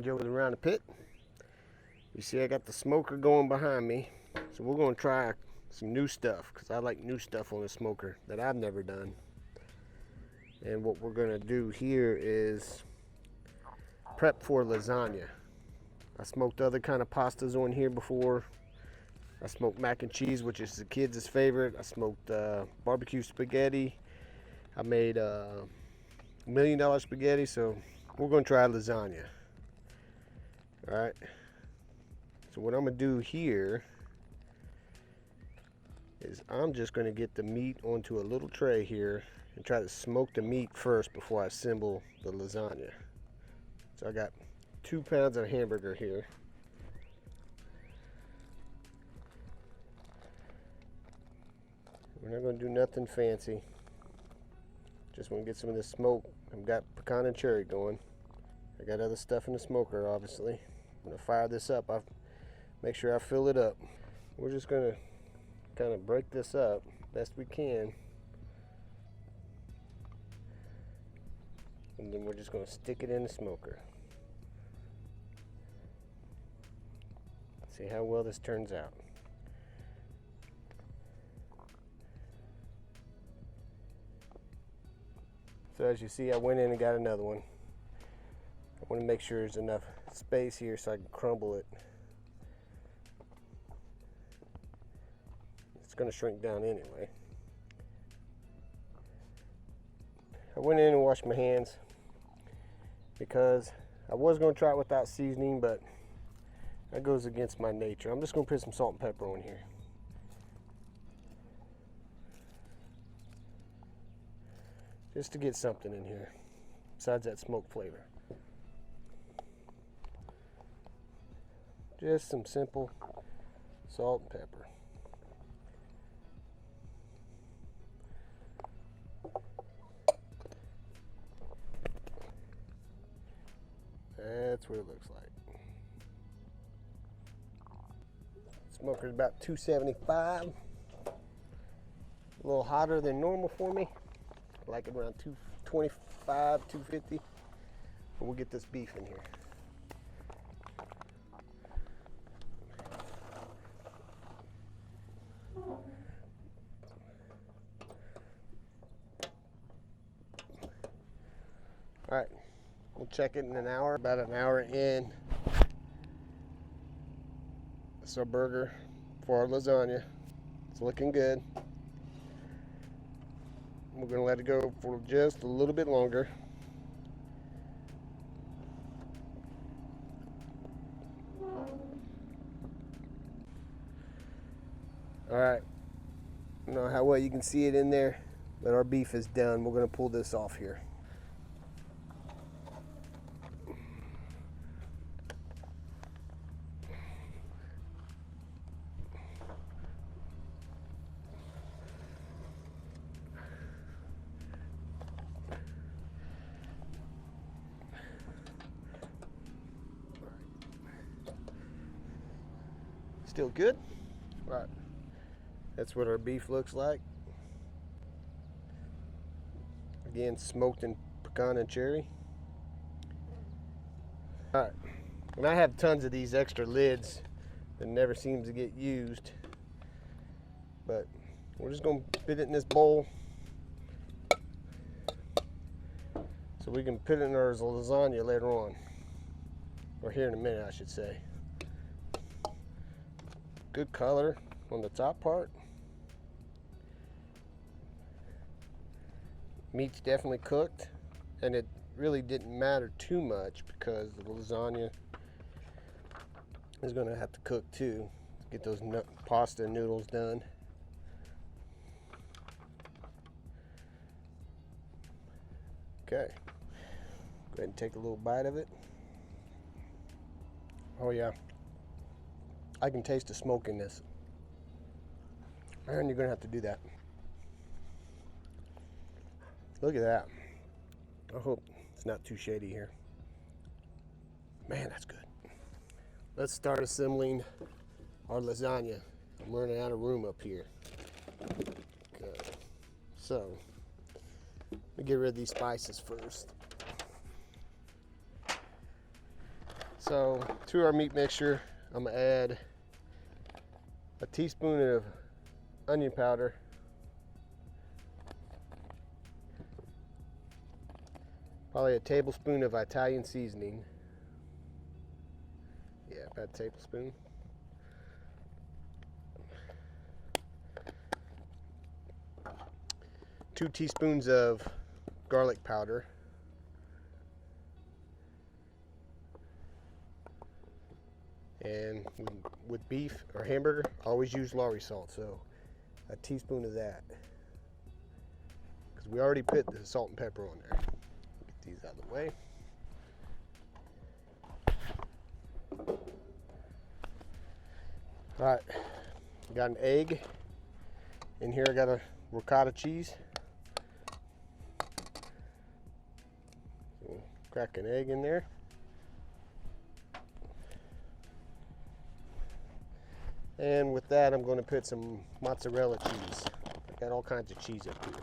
over around the pit. You see I got the smoker going behind me. So we're going to try some new stuff because I like new stuff on the smoker that I've never done. And what we're going to do here is prep for lasagna. I smoked other kind of pastas on here before. I smoked mac and cheese, which is the kids' favorite. I smoked barbecue spaghetti. I made $1 million spaghetti, so we're going to try lasagna. All right. So what I'm going to do here is I'm just going to get the meat onto a little tray here and try to smoke the meat first before I assemble the lasagna. So I got 2 pounds of hamburger here. We're not going to do nothing fancy. Just want to get some of this smoke. I've got pecan and cherry going. I got other stuff in the smoker, obviously. I'm going to fire this up. I'll make sure I fill it up. We're just going to kind of break this up best we can. And then we're just going to stick it in the smoker. See how well this turns out. So as you see, I went in and got another one. I want to make sure there's enough space here so I can crumble it. It's going to shrink down anyway. I went in and washed my hands because I was going to try it without seasoning, but that goes against my nature. I'm just going to put some salt and pepper on here. Just to get something in here besides that smoke flavor. Just some simple salt and pepper. That's what it looks like. Smoker's about 275. A little hotter than normal for me. I like it around 225, 250. But we'll get this beef in here. All right, we'll check it in an hour. About an hour in. That's our burger for our lasagna. It's looking good. We're going to let it go for just a little bit longer. All right. I don't know how well you can see it in there, but our beef is done. We're going to pull this off here. Still good? Right. That's what our beef looks like. Again, smoked in pecan and cherry. Alright. And I have tons of these extra lids that never seems to get used. But we're just going to put it in this bowl so we can put it in our lasagna later on. Or here in a minute, I should say. Good color on the top part. Meat's definitely cooked, and it really didn't matter too much because the lasagna is going to have to cook too to get those pasta noodles done. Okay, go ahead and take a little bite of it. Oh yeah, I can taste the smoke in this. Aaron, you're gonna have to do that. Look at that. I hope it's not too shady here. Man, that's good. Let's start assembling our lasagna. I'm running out of room up here. Okay. So, let me get rid of these spices first. So to our meat mixture, I'm gonna add a teaspoon of onion powder, probably a tablespoon of Italian seasoning. Yeah, about a tablespoon. Two teaspoons of garlic powder. And with beef or hamburger, I always use Lawry Salt, so a teaspoon of that. Because we already put the salt and pepper on there. Get these out of the way. Alright, got an egg. In here I got a ricotta cheese. So crack an egg in there. And with that, I'm going to put some mozzarella cheese. I got all kinds of cheese up here.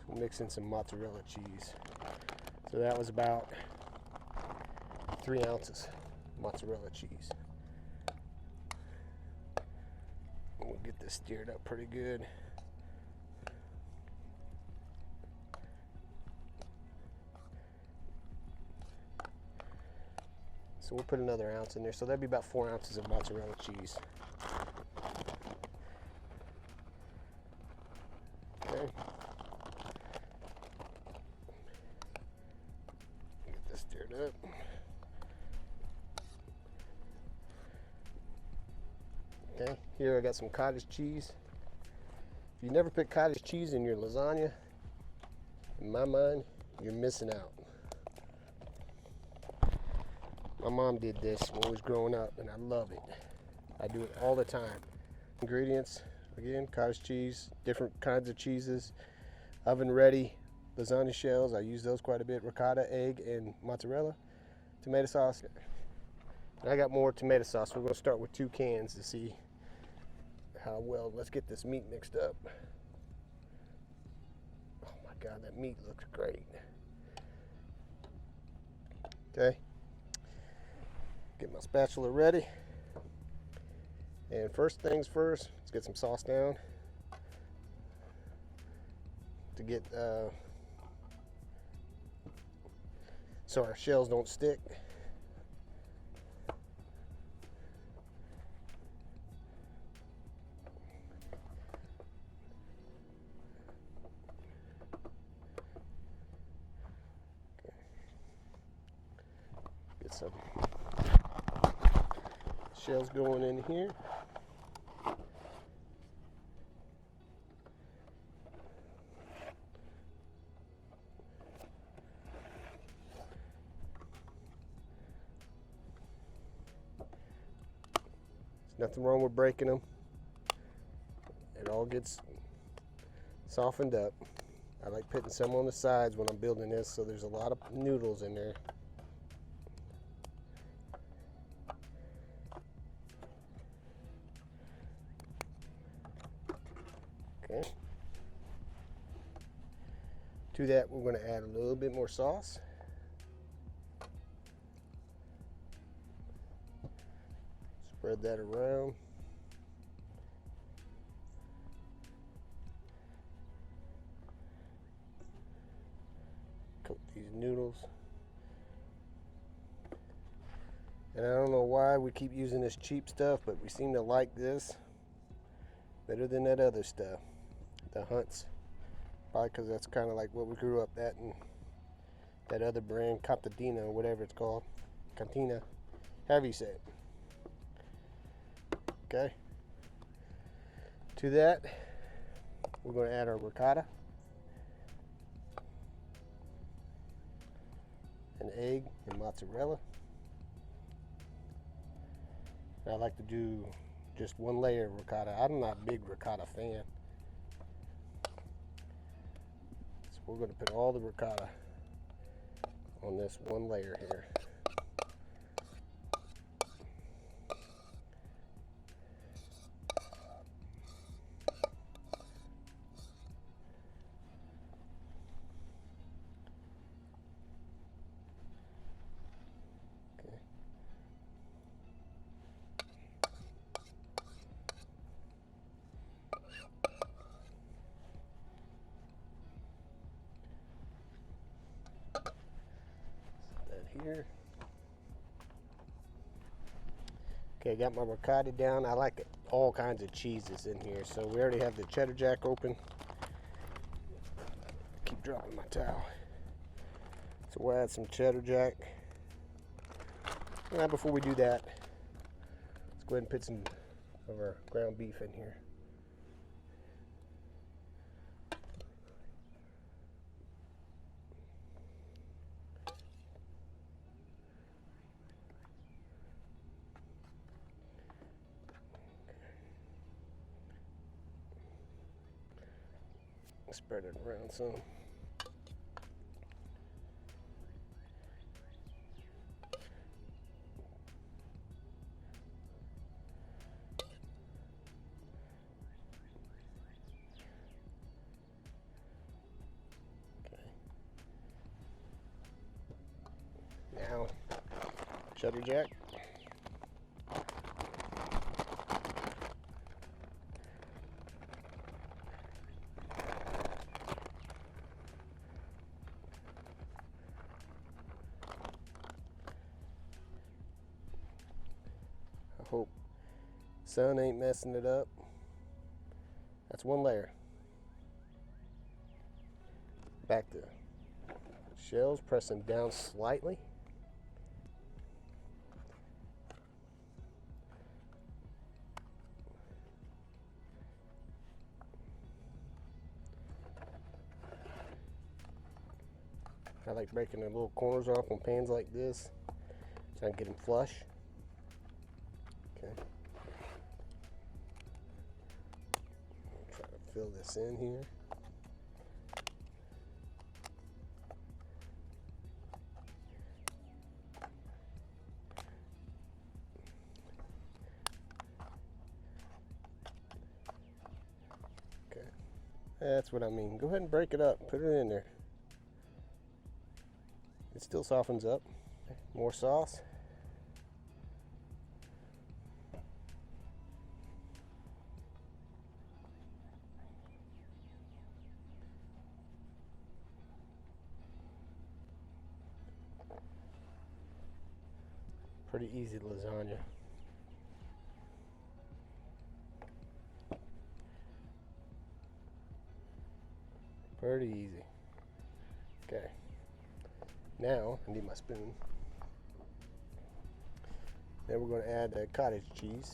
So mix in some mozzarella cheese. So that was about 3 ounces mozzarella cheese. We'll get this stirred up pretty good. So we'll put another ounce in there. So that'd be about 4 ounces of mozzarella cheese. Okay. Get this stirred up. Okay, here I got some cottage cheese. If you never put cottage cheese in your lasagna, in my mind, you're missing out. My mom did this when I was growing up, and I love it. I do it all the time. Ingredients, again, cottage cheese, different kinds of cheeses, oven ready lasagna shells. I use those quite a bit. Ricotta, egg, and mozzarella. Tomato sauce. And I got more tomato sauce. We're going to start with 2 cans to see how well. Let's get this meat mixed up. Oh my God, that meat looks great. Okay. Get my spatula ready. And first things first, let's get some sauce down to get so our shells don't stick. Get some shells going in here. There's nothing wrong with breaking them. It all gets softened up. I like putting some on the sides when I'm building this, so there's a lot of noodles in there. Okay. To that, we're going to add a little bit more sauce. Spread that around. Coat these noodles. And I don't know why we keep using this cheap stuff, but we seem to like this better than that other stuff. The Hunt's. Probably because that's kind of like what we grew up at, and that other brand, Contadina, or whatever it's called. Cantina. However you say it. Okay. To that, we're going to add our ricotta, an egg, and mozzarella. I like to do just one layer of ricotta. I'm not a big ricotta fan. So we're going to put all the ricotta on this one layer here. here. Okay, got my ricotta down. I like all kinds of cheeses in here. So we already have the cheddar jack open. Keep dropping my towel. So we'll add some cheddar jack. Now before we do that, let's go ahead and put some of our ground beef in here. Spread it around some. Okay. Now, cheddar jack. Hope sun ain't messing it up. That's one layer. Back to shells, press them down slightly. I like breaking the little corners off on pans like this so I can get them flush. Okay. Try to fill this in here. Okay. That's what I mean. Go ahead and break it up. Put it in there. It still softens up. More sauce. Pretty easy lasagna. Pretty easy. Okay. Now, I need my spoon. Then we're going to add the cottage cheese.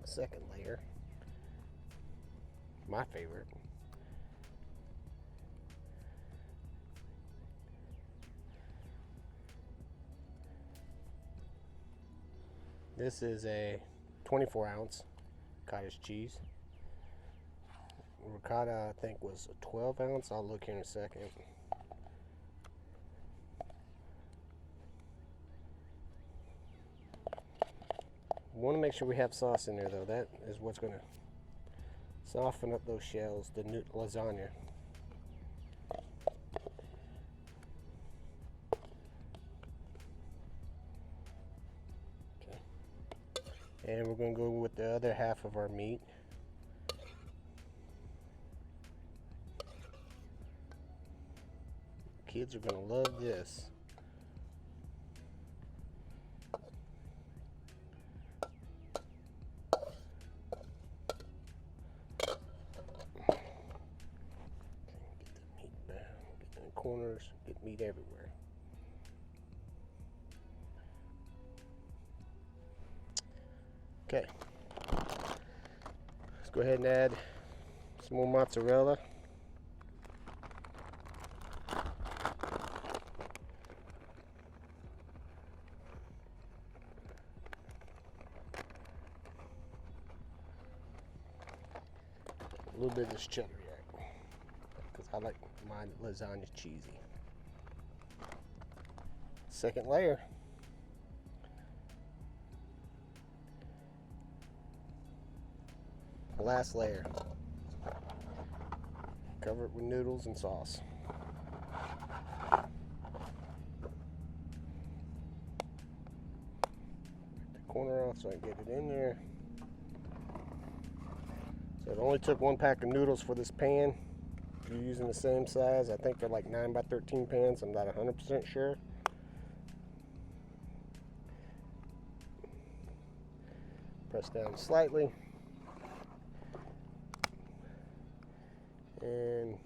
Second layer. My favorite. This is a 24-ounce cottage cheese. Ricotta, I think, was a 12-ounce. I'll look here in a second. Want to make sure we have sauce in there, though. That is what's going to soften up those shells, the new lasagna. Okay. And we're going to go with the other half of our meat. Kids are going to love this. Corners, get meat everywhere. Okay, let's go ahead and add some more mozzarella. A little bit of this cheddar jack, because I like my lasagna cheesy. Second layer. Last layer. Cover it with noodles and sauce. Take the corner off so I can get it in there. So it only took 1 pack of noodles for this pan. If you're using the same size, I think they're like 9 by 13 pans. I'm not 100% sure. Press down slightly. And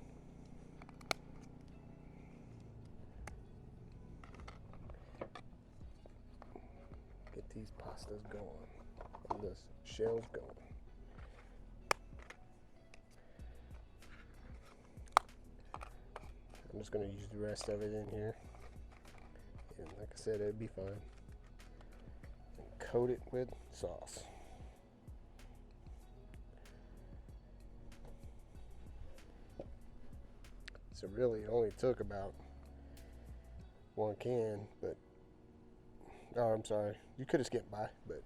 get these pastas going and the shells going. I'm just going to use the rest of it in here. And like I said, it'd be fine. And coat it with sauce. So really it only took about 1 can, but oh, I'm sorry, you could have skipped by, but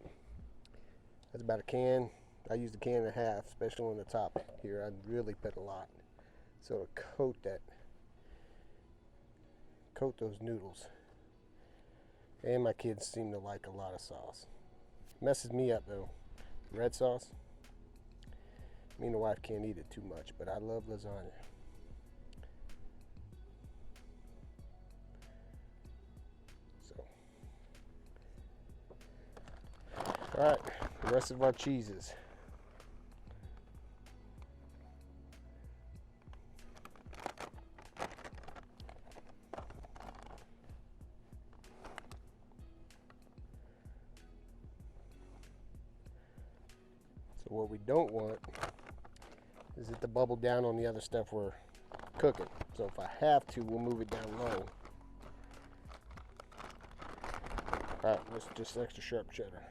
that's about a can. I used a can and a half, especially on the top here. I'd really put a lot. So to coat those noodles. And my kids seem to like a lot of sauce. Messes me up though. Red sauce. Me and the wife can't eat it too much, but I love lasagna. So, all right, the rest of our cheeses. So what we don't want is it to bubble down on the other stuff we're cooking. So if I have to, we'll move it down low. Alright, let's just extra sharp cheddar.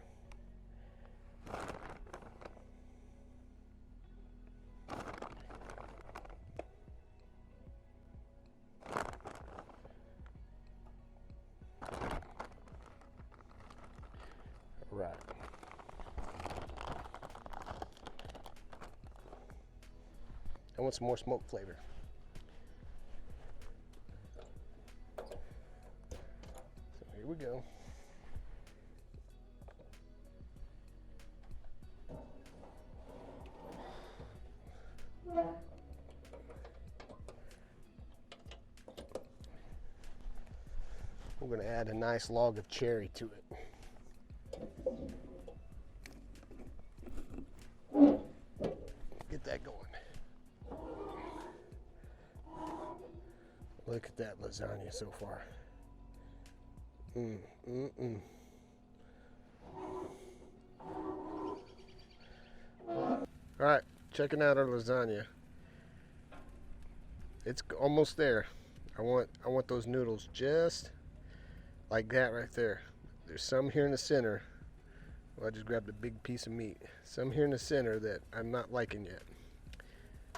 Alright. I want some more smoke flavor. So here we go. We're going to add a nice log of cherry to it. Get that going. Look at that lasagna so far. Alright, checking out our lasagna. It's almost there. I want those noodles just like that right there. There's some here in the center. Well, I just grabbed a big piece of meat. Some here in the center that I'm not liking yet.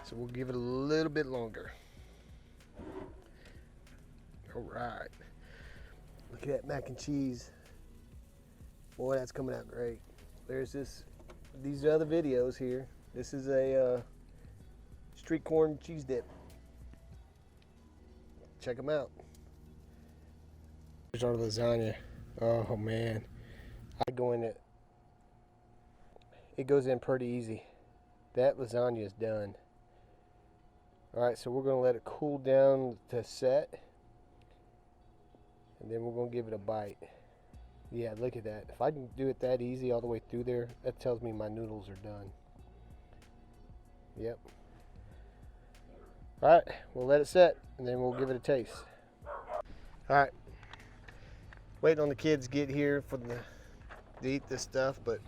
So we'll give it a little bit longer. Alright. Look at that mac and cheese. Boy, that's coming out great. There's these other videos here. This is a street corn cheese dip. Check them out. Here's our lasagna. Oh man. I go in it. It goes in pretty easy. That lasagna is done. Alright, so we're going to let it cool down to set. And then we're going to give it a bite. Yeah, look at that. If I can do it that easy all the way through there, that tells me my noodles are done. Yep. Alright, we'll let it set and then we'll give it a taste. Alright. Waiting on the kids to get here to eat this stuff, but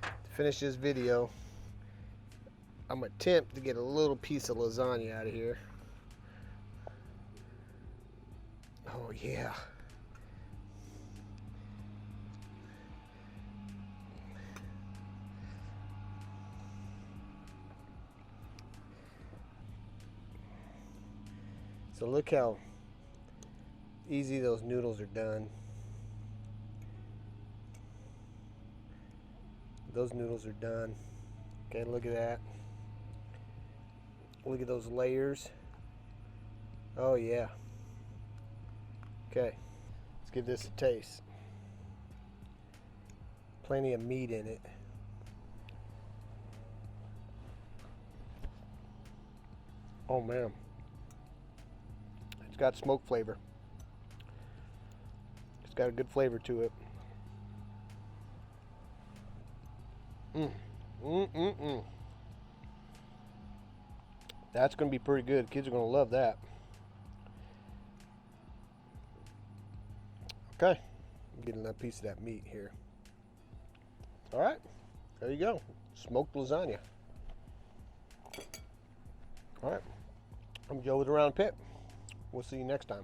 to finish this video, I'm going to attempt to get a little piece of lasagna out of here. Oh yeah. So look how easy those noodles are done. Those noodles are done. Okay, look at that. Look at those layers. Oh yeah. Okay, let's give this a taste. Plenty of meat in it. Oh man. It's got smoke flavor. It's got a good flavor to it. That's going to be pretty good. Kids are going to love that. Okay, I'm getting that piece of that meat here. All right, there you go. Smoked lasagna. All right, I'm Joe with the Round Pit. We'll see you next time.